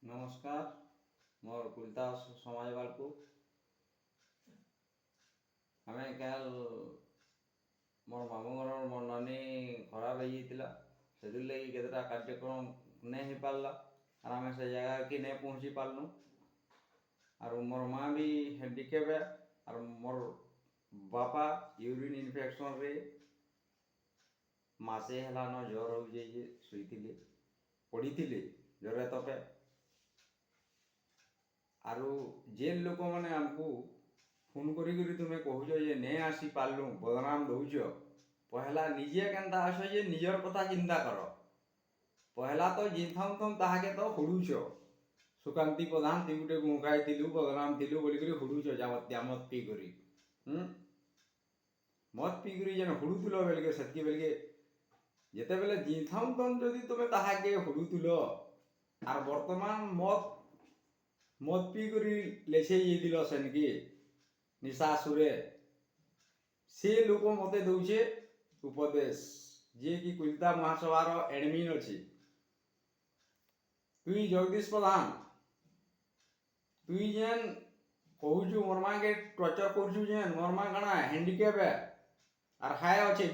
नमस्कार मोर कुलता समाज बालकु हमें कल मोर मामू घर मोर नानी खराब हो जाता से लगी केतटा कार्यक्रम नहीं हो पारा और आम से जगह कि नहीं पहुँची पार्लु और मोर माँ भी हैंडिकेप है और मोर बापा यूरिन इन्फेक्शन रे मासे हेलान ज्वर हो जाइए शुई पड़ी ज्वर तपे आरु जेन लोक मैंने आमको फोन करी तुम्हें कहूच जे नहीं आसी पार्लु बदनाम दौच पहला निजे केन्ता आस जे निजर कथा चिंता कर पहला तो जिथाऊ तुम ताके तो हुड़ुच सुकांति प्रधान ती गुटे गुंगाई थिलु बदनाम थिलु बोलिक हुड़ुच जामत्या मत पी करी मत पी करी जेन हुड़ुल बेलके सेतकी बेलके जिते बेले जिथाऊ तुम जदि तुम्हें ताके हुड़ुल आर वर्तमान मत मत पी करी लेछे दिल सेनकी निशा सुरे से लोक मते दौचे उपदेश जे कि कुलता महासभार एडमिन अच्छी तुई जगदीश प्रधान तुई जेन कहूचु मोर माँ के टर्चर करचु जेन मोर माँ काना हैंडिकेप है और हाय अच्छे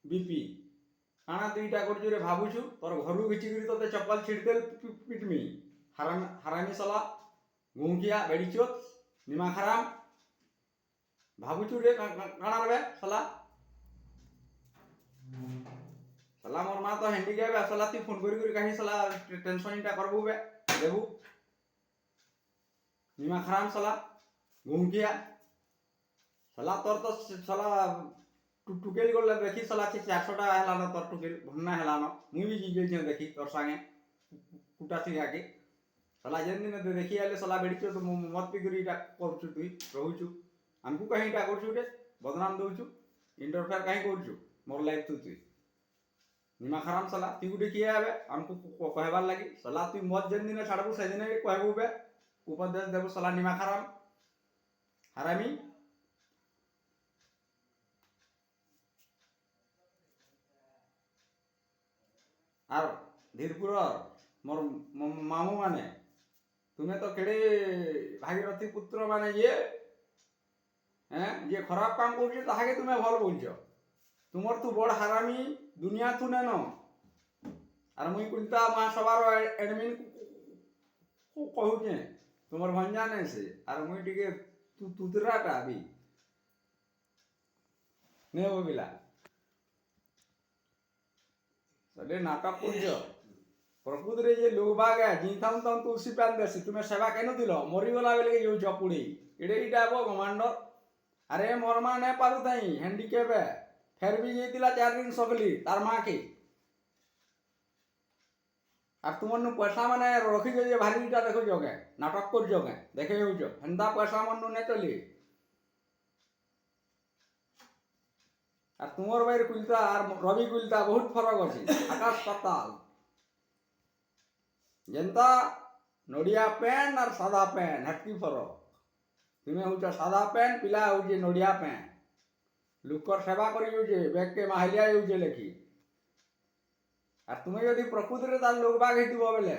बीपी काना तु इटा करचु रे भाबुचु तोर घर घिचिक ते चप्पल छिड़ते पिटमी हरामी सला गुंकिया बेड़ीचोत निमा खराम भाबुचु रे काना रे सला सला मोर माँ तो हैंडिकेप है सला ती फोन करी कहीं सला टेंशन इटा करबू बे देबू निमा खराम सला गुंकिया सला तोर तो सला टुकेल गले देखी सला 400 टा हेलानो तोर टुकेल भन्ना हेलानो मुई भी जी गेल देखी तोर संगे कुटा सिंगा के सला जेन दिन देखी आले सला बेड़ीचो तो मत पी करी इटा करचु तुई रहूचु हमको कहीं इटा करचु रे बदनाम दौचु इंटरफेयर कहीं करचु मोर लाइफ तुई निमा खराम सला ती गुटे किए आबे हमको कहबार लगी सला तुई मत जेन दिन छाड़बू से दिन कहबू बे उपदेश देबू सला निमा खराम हरामी और धीरपुर मोर मामू माने तुम्हें तो केड़े भागीरथी पुत्र माने ये खराब काम कर ताके तुम्हें भल बोलछ तुमर तू बड़ हरामी दुनिया तू नेन और मुई कुलता महासभार एडमिन कहूचे तुमर भंजा नहीं से और मुई टिके तू तुतराटा भी ने बोला सले नाटक कर प्रकृत रे जे लोग बाग है जिथाऊ तम तुलसी पान देसी तुम्हें सेवा केन दिल मरीगला बेले जो चपुड़ी इडे इटा बो कमांडर अरे मोर माँ नहीं पारू ताई हैंडिकेप है फेर भी जाइतिला 4 दिन सकली तार माँ के और तुमन पैसा माने रखी जे भारी इटा देखो जगे नाटक कर जगे देखे होजो हंदा पैसा मन ने चली और तुमर बाहर कुलता और रवि कुलता बहुत फरक अच्छी आकाश पाताल जनता नड़िया पेन और सादा पेन हेटकी फरक तुम्हें हूँ सादा पेन पिला हूँ नड़िया पेन लुकर सेवा करी बैग के माहिलिया यूजे लेखी और तुम्हें यदि प्रकृति रे तार लोग बाग हेतु बेले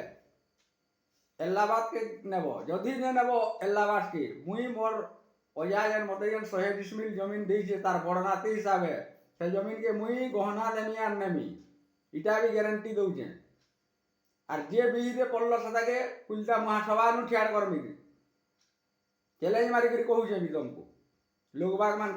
एलाबाद के नेब जदि ने नेब एलाबाद की मुई मोर अजा जेन मत जेन 100 डिसमिल जमीन देछे तार बड़नाती हिसाबे से जमीन के मुई गहना देमी आर नेमी इटा भी गारंटी दउचे और जे बीजे पड़ल सदाके कुलता महासभा नु ठियार करमी चैलेंज मारी करी कहूचे भी तुमको लोग बाग मान